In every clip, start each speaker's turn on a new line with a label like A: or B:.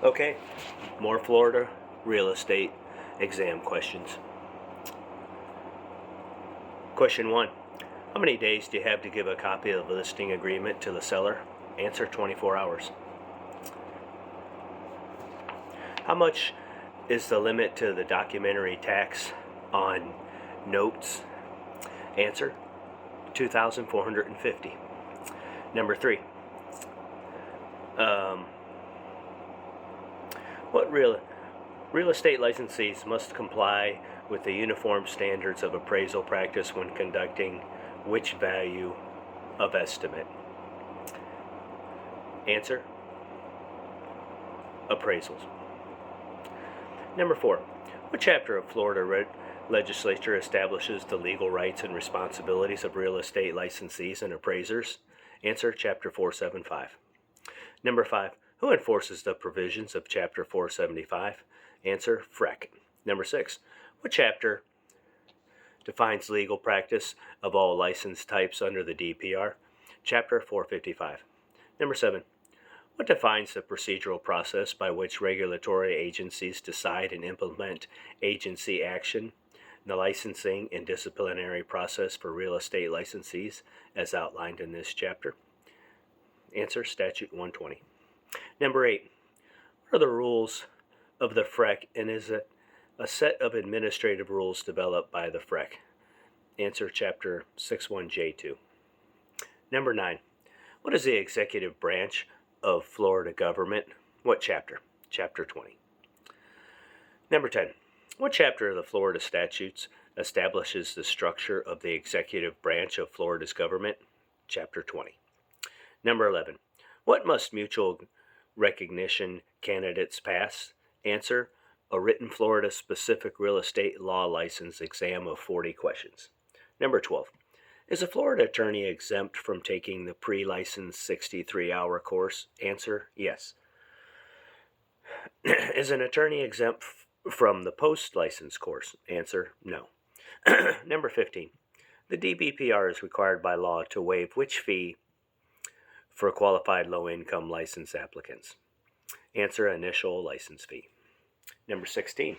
A: Okay, more Florida real estate exam questions. Question 1. How many days do you have to give a copy of the listing agreement to the seller? Answer: 24 hours. How much is the limit to the documentary tax on notes? Answer: $2,450. Number 3. What real estate licensees must comply with the uniform standards of appraisal practice when conducting which value of estimate? Answer: appraisals. Number 4. What chapter of Florida legislature establishes the legal rights and responsibilities of real estate licensees and appraisers? Answer: Chapter 475. Number 5. Who enforces the provisions of Chapter 475? Answer: FREC. Number 6. What chapter defines legal practice of all license types under the DPR? Chapter 455. Number 7. What defines the procedural process by which regulatory agencies decide and implement agency action in the licensing and disciplinary process for real estate licensees as outlined in this chapter? Answer: Statute 120. Number 8. What are the rules of the FREC, and is it a set of administrative rules developed by the FREC? Answer: Chapter 61J2. Number 9. What is the executive branch of Florida government? What chapter? Chapter 20. Number 10. What chapter of the Florida statutes establishes the structure of the executive branch of Florida's government? Chapter 20. Number 11. What must mutual recognition candidates pass? Answer: a written Florida-specific real estate law license exam of 40 questions. Number 12. Is a Florida attorney exempt from taking the pre-license 63-hour course? Answer: yes. Is an attorney exempt from the post-license course? Answer: no. Number 15. The DBPR is required by law to waive which fee for qualified low-income license applicants? Answer: initial license fee. Number 16.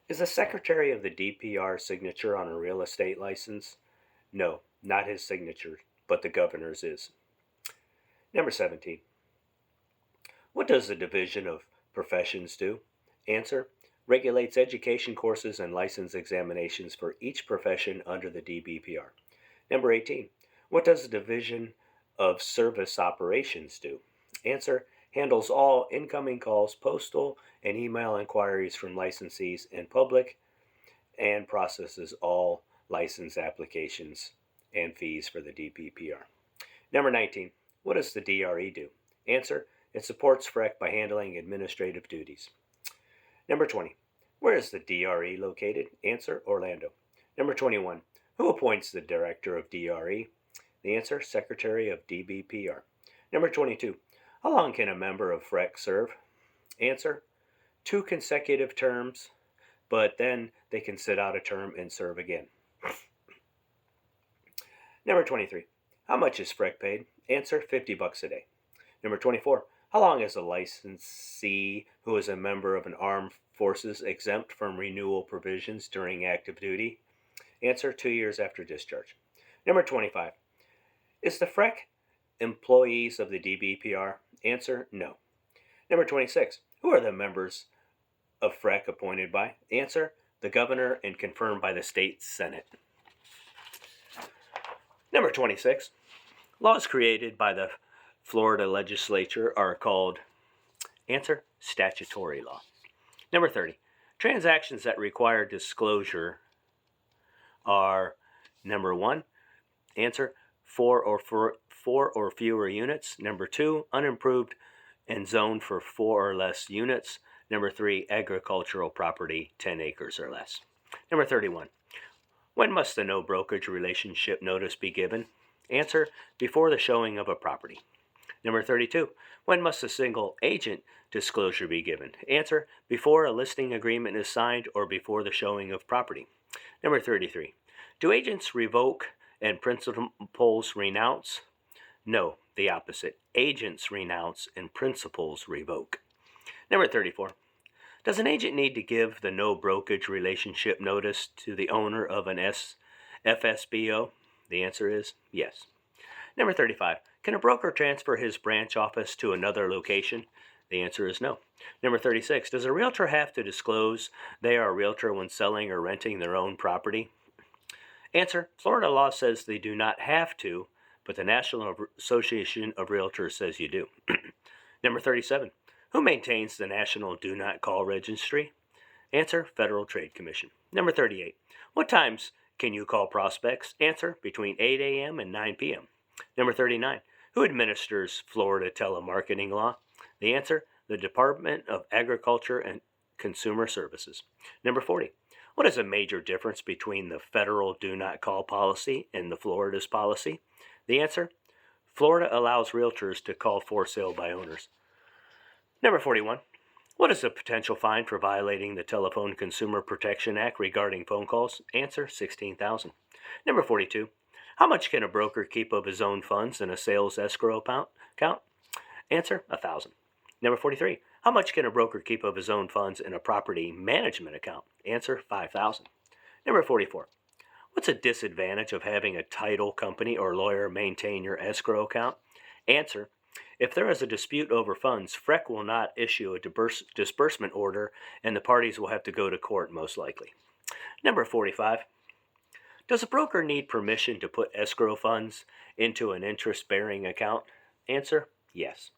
A: Is the secretary of the DPR signature on a real estate license? No, not his signature, but the governor's is. Number 17. What does the Division of Professions do? Answer: regulates education courses and license examinations for each profession under the DBPR. Number 18. What does the Division of Service Operations do? Answer: handles all incoming calls, postal and email inquiries from licensees and public, and processes all license applications and fees for the DBPR. Number 19. What does the DRE do? Answer: it supports FREC by handling administrative duties. Number 20. Where is the DRE located? Answer: Orlando. Number 21. Who appoints the director of DRE? The answer: Secretary of DBPR. Number 22. How long can a member of FREC serve? Answer: 2 consecutive terms, but then they can sit out a term and serve again. Number 23. How much is FREC paid? Answer: $50 a day. Number 24. How long is a licensee who is a member of an armed forces exempt from renewal provisions during active duty? Answer: 2 years after discharge. Number 25. Is the FREC employees of the DBPR? Answer: no. Number 26. Who are the members of FREC appointed by? Answer: the governor and confirmed by the state senate. Number 26. Laws created by the Florida legislature are called? Answer: statutory law. Number 30. Transactions that require disclosure are: number 1. Answer: 4 or fewer units. Number 2. Unimproved and zoned for 4 or less units. Number 3. Agricultural property 10 acres or less. Number 31. When must the no brokerage relationship notice be given? Answer: before the showing of a property. Number 32. When must a single agent disclosure be given? Answer: before a listing agreement is signed or before the showing of property. Number 33. Do agents revoke and principals renounce? No, the opposite. Agents renounce and principals revoke. Number 34. Does an agent need to give the no brokerage relationship notice to the owner of an FSBO? The answer is yes. Number 35. Can a broker transfer his branch office to another location? The answer is no. Number 36. Does a realtor have to disclose they are a realtor when selling or renting their own property? Answer. Florida law says they do not have to, but the National Association of Realtors says you do. Number 37. Who maintains the National Do Not Call Registry? Answer. Federal Trade Commission. Number 38. What times can you call prospects? Answer. Between 8 a.m. and 9 p.m. Number 39. Who administers Florida telemarketing law? The answer. The Department of Agriculture and Consumer Services. Number 40. What is a major difference between the federal do not call policy and the Florida's policy? The answer. Florida allows realtors to call for sale by owners. Number 41. What is the potential fine for violating the Telephone Consumer Protection Act regarding phone calls? Answer. $16,000. Number 42. How much can a broker keep of his own funds in a sales escrow account? Answer. $1,000. Number 43. How much can a broker keep of his own funds in a property management account? Answer. $5,000. Number 44. What's a disadvantage of having a title company or lawyer maintain your escrow account? Answer. If there is a dispute over funds, FREC will not issue a disbursement order, and the parties will have to go to court most likely. Number 45. Does a broker need permission to put escrow funds into an interest-bearing account? Answer. Yes.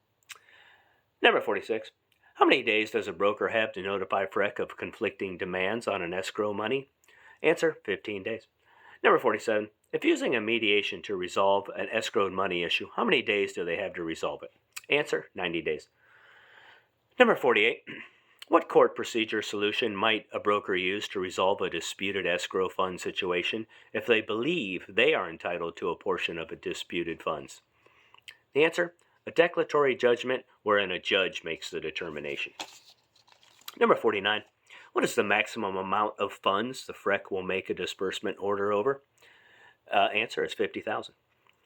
A: Number 46. How many days does a broker have to notify FREC of conflicting demands on an escrow money? Answer. 15 days. Number 47. If using a mediation to resolve an escrowed money issue, how many days do they have to resolve it? Answer. 90 days. Number 48. What court procedure solution might a broker use to resolve a disputed escrow fund situation if they believe they are entitled to a portion of a disputed funds? The answer. A declaratory judgment wherein a judge makes the determination. Number 49. What is the maximum amount of funds the FREC will make a disbursement order over? Answer is $50,000.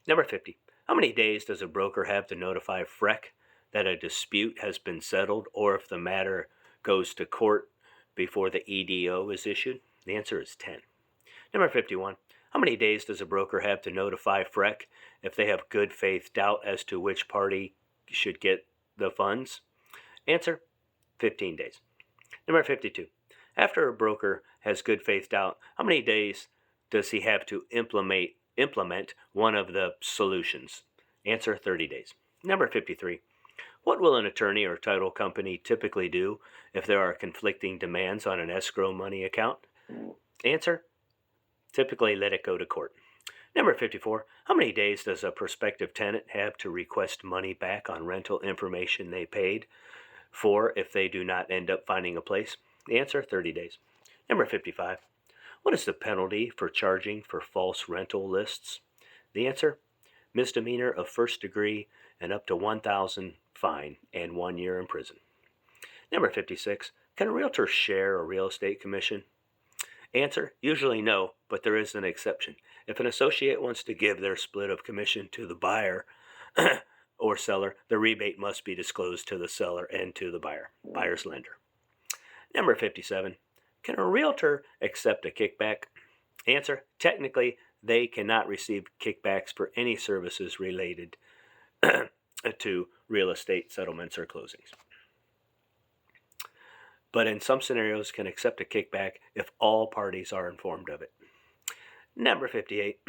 A: Number 50. How many days does a broker have to notify FREC that a dispute has been settled or if the matter goes to court before the EDO is issued? The answer is 10. Number 51. How many days does a broker have to notify FREC if they have good faith doubt as to which party should get the funds? Answer. 15 days. Number 52. After a broker has good faith doubt, how many days does he have to implement one of the solutions? Answer. 30 days. Number 53. What will an attorney or title company typically do if there are conflicting demands on an escrow money account? Answer. Typically let it go to court. Number 54. How many days does a prospective tenant have to request money back on rental information they paid for if they do not end up finding a place? The answer. 30 days. Number 55. What is the penalty for charging for false rental lists? The answer. Misdemeanor of first degree and up to $1,000 fine and 1 year in prison. Number 56. Can a realtor share a real estate commission? Answer. Usually no, but there is an exception. If an associate wants to give their split of commission to the buyer or seller, the rebate must be disclosed to the seller and to the buyer's lender. Number 57. Can a realtor accept a kickback? Answer. Technically, they cannot receive kickbacks for any services related to real estate settlements or closings. But in some scenarios can accept a kickback if all parties are informed of it. Number 58.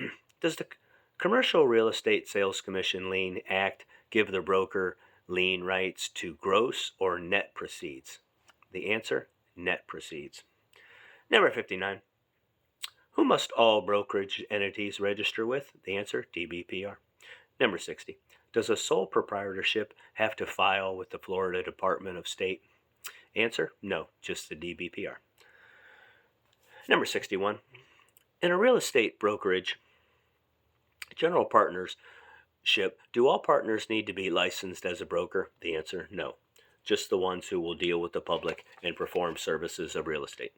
A: Does the Commercial Real Estate Sales Commission Lien Act give the broker lien rights to gross or net proceeds? The answer. Net proceeds. Number 59. Who must all brokerage entities register with? The answer. DBPR. Number 60. Does a sole proprietorship have to file with the Florida Department of State? Answer. No, just the DBPR. Number 61. In a real estate brokerage general partnership, do all partners need to be licensed as a broker? The answer. No, just the ones who will deal with the public and perform services of real estate.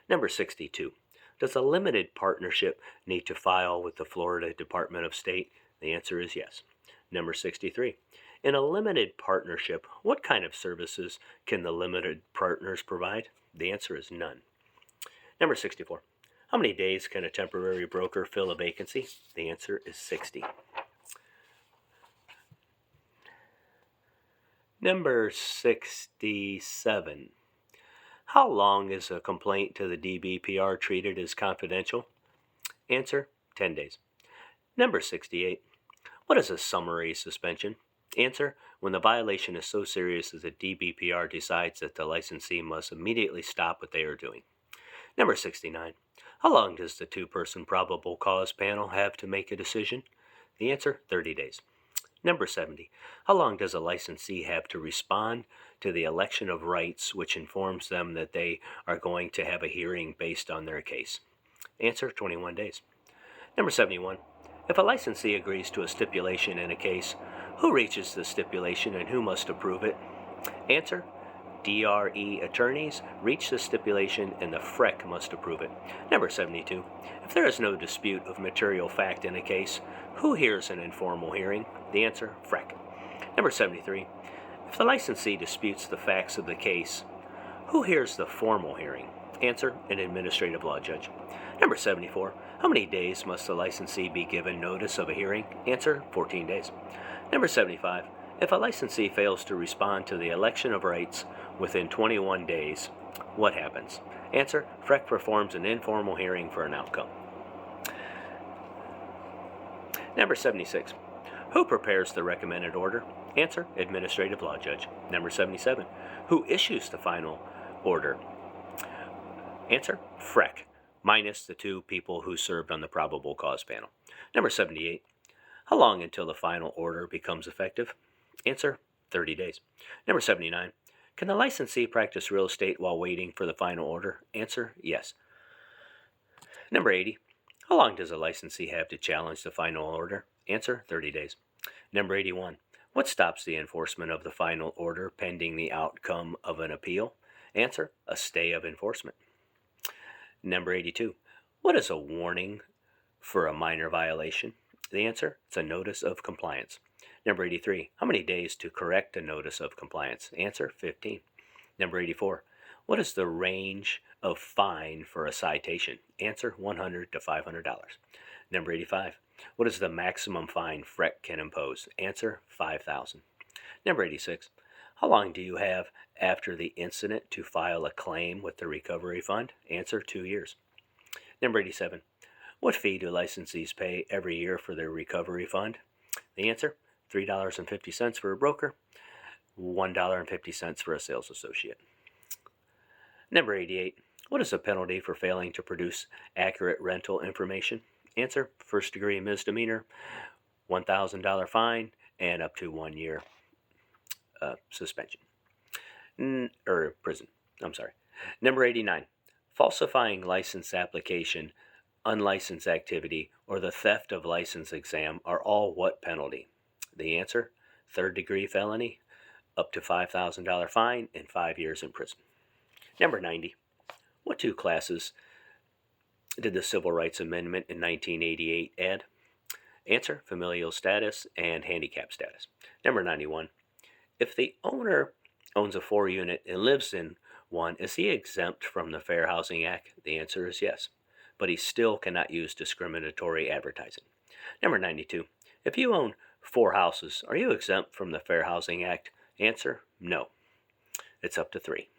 A: Number 62. Does a limited partnership need to file with the Florida Department of State? The answer is yes. Number 63. In a limited partnership, what kind of services can the limited partners provide? The answer is none. Number 64. How many days can a temporary broker fill a vacancy? The answer is 60. Number 67. How long is a complaint to the DBPR treated as confidential? Answer, 10 days. Number 68. What is a summary suspension? Answer, when the violation is so serious that the DBPR decides that the licensee must immediately stop what they are doing. Number 69. How long does the two-person probable cause panel have to make a decision? The answer, 30 days. Number 70. How long does a licensee have to respond to the election of rights which informs them that they are going to have a hearing based on their case? Answer, 21 days. Number 71. If a licensee agrees to a stipulation in a case, who reaches the stipulation and who must approve it? Answer, DRE attorneys reach the stipulation and the FREC must approve it. Number 72. If there is no dispute of material fact in a case, who hears an informal hearing? The answer, FREC. Number 73. If the licensee disputes the facts of the case, who hears the formal hearing? Answer, an administrative law judge. Number 74. How many days must the licensee be given notice of a hearing? Answer, 14 days. Number 75. If a licensee fails to respond to the election of rights within 21 days, what happens? Answer, FREC performs an informal hearing for an outcome. Number 76. Who prepares the recommended order? Answer, administrative law judge. Number 77. Who issues the final order? Answer, FREC, minus the two people who served on the probable cause panel. Number 78. How long until the final order becomes effective? Answer, 30 days. Number 79. Can the licensee practice real estate while waiting for the final order? Answer, yes. Number 80. How long does a licensee have to challenge the final order? Answer, 30 days. Number 81. What stops the enforcement of the final order pending the outcome of an appeal? Answer, a stay of enforcement. Number 82. What is a warning for a minor violation? The answer, it's a notice of compliance. Number 83. How many days to correct a notice of compliance? Answer, 15. Number 84. What is the range of fine for a citation? Answer, $100 to $500. Number 85. What is the maximum fine FREC can impose? Answer, $5,000. Number 86. How long do you have after the incident to file a claim with the recovery fund? Answer, 2 years. Number 87. What fee do licensees pay every year for their recovery fund? The answer, $3.50 for a broker, $1.50 for a sales associate. Number 88. What is the penalty for failing to produce accurate rental information? Answer, first-degree misdemeanor, $1,000 fine, and up to 1 year suspension. Or prison. I'm sorry. Number 89. Falsifying license application, unlicensed activity, or the theft of license exam are all what penalty? The answer, third-degree felony, up to $5,000 fine, and 5 years in prison. Number 90. What two classes did the Civil Rights Amendment in 1988 add? Answer, familial status and handicap status. Number 91. If the owner owns a 4-unit and lives in one, is he exempt from the Fair Housing Act? The answer is yes, but he still cannot use discriminatory advertising. Number 92. If you own 4 houses, are you exempt from the Fair Housing Act? Answer, no. It's up to 3.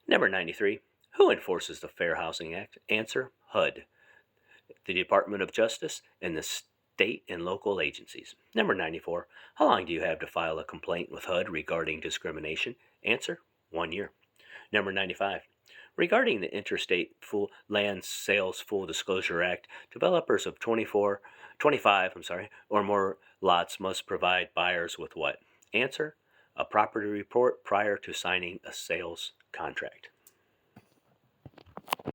A: Number 93. Who enforces the Fair Housing Act? Answer, HUD, the Department of Justice, and the state and local agencies. Number 94. How long do you have to file a complaint with HUD regarding discrimination? Answer, 1 year. Number 95. Regarding the Interstate Land Sales Full Disclosure Act, developers of 25 or more lots must provide buyers with what? Answer, a property report prior to signing a sales contract.